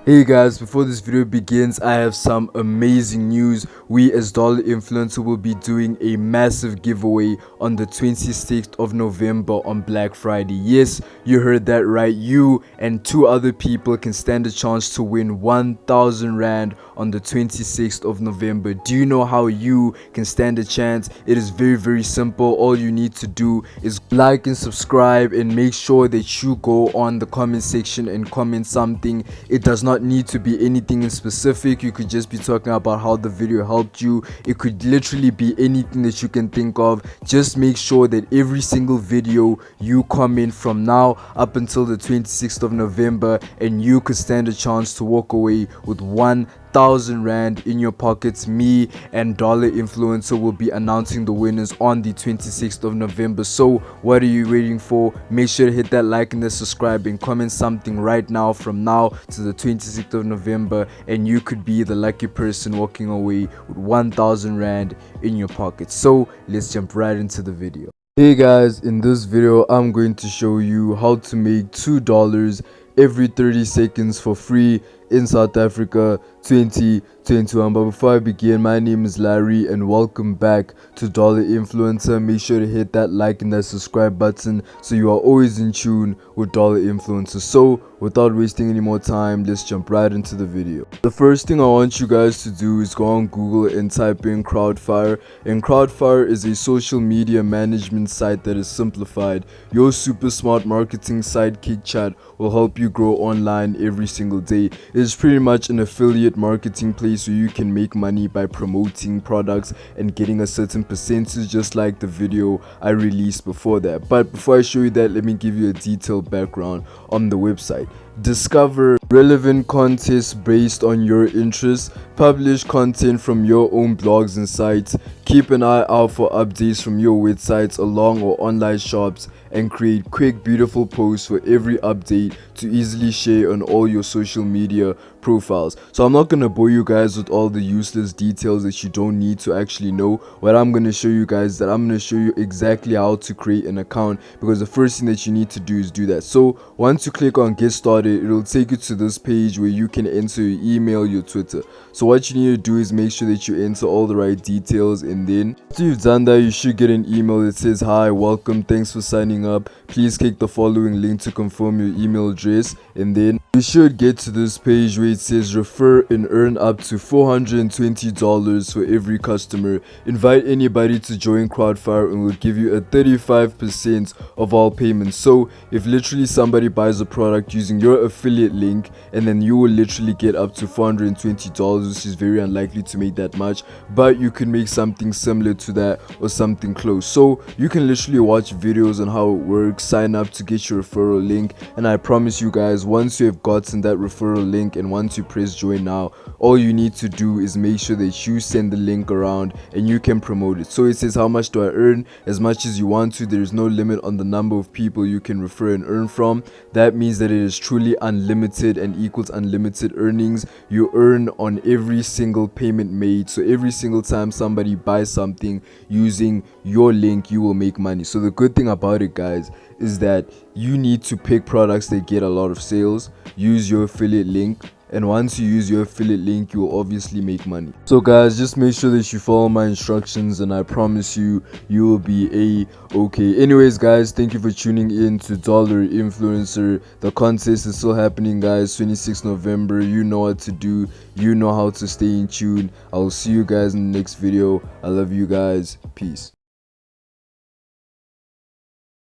Hey guys, before this video begins, I have some amazing news. We as Dollar Influencer will be doing a massive giveaway on the 26th of November on Black Friday. Yes, you heard that right. You and two other people can stand a chance to win 1,000 Rand on the 26th of November. Do you know how you can stand a chance? It is very simple. All you need to do is like and subscribe, and make sure that you go on the comment section and comment something. It does not need to be anything in specific. You could just be talking about how the video helped you. It could literally be anything that you can think of. Just make sure that every single video you comment from now up until the 26th of November, and you could stand a chance to walk away with 1,000 Rand in your pockets. Me and Dollar Influencer will be announcing the winners on the 26th of November. So what are you waiting for? Make sure to hit that like and the subscribe and comment something right now from now to the 26th of November, and you could be the lucky person walking away with 1,000 Rand in your pocket. So let's jump right into the video. Hey guys, in this video I'm going to show you how to make $2 every 30 seconds for free in South Africa 2021. But before I begin, my name is Larry and welcome back to Dollar Influencer. Make sure to hit that like and that subscribe button so you are always in tune with Dollar Influencer. So without wasting any more time, let's jump right into the video. The first thing I want you guys to do is go on Google and type in Crowdfire. And Crowdfire is a social media management site that is simplified. Your super smart marketing sidekick chat will help you grow online every single day. It's pretty much an affiliate marketing place where you can make money by promoting products and getting a certain percentage, just like the video I released before that. But before I show you that, let me give you a detailed background on the website. Discover relevant contests based on your interests, publish content from your own blogs and sites, keep an eye out for updates from your websites along or online shops, and create quick beautiful posts for every update to easily share on all your social media profiles. So I'm not going to bore you guys with all the useless details that you don't need to actually know. What I'm going to show you guys is that I'm going to show you exactly how to create an account, because the first thing that you need to do is do that. So once you click on get started, it'll take you to this page where you can enter your email, your Twitter. So what you need to do is make sure that you enter all the right details, and then after you've done that, you should get an email that says, "Hi, welcome, thanks for signing up. Please click the following link to confirm your email address." And then you should get to this page where it says refer and earn up to $420 for every customer. Invite anybody to join Crowdfire and we'll give you a 35% of all payments. So if literally somebody buys a product using your affiliate link, and then you will literally get up to $420, which is very unlikely to make that much, but you can make something similar to that or something close. So you can literally watch videos on how it works, sign up to get your referral link, and I promise you guys, once you have gotten that referral link and once you press join now, all you need to do is make sure that you send the link around and you can promote it. So it says, how much do I earn? As much as you want to. There is no limit on the number of people you can refer and earn from. That means that it is truly unlimited and equals unlimited earnings. You earn on every single payment made. So every single time somebody buys something using your link, you will make money. So the good thing about it, guys, is that you need to pick products that get a lot of sales, use your affiliate link, and once you use your affiliate link, you will obviously make money. So guys, just make sure that you follow my instructions, and I promise you, you will be okay. Anyways guys, thank you for tuning in to Dollar Influencer. The contest is still happening, guys. 26th November. You know what to do, you know how to stay in tune. I will see you guys in the next video. I love you guys. Peace.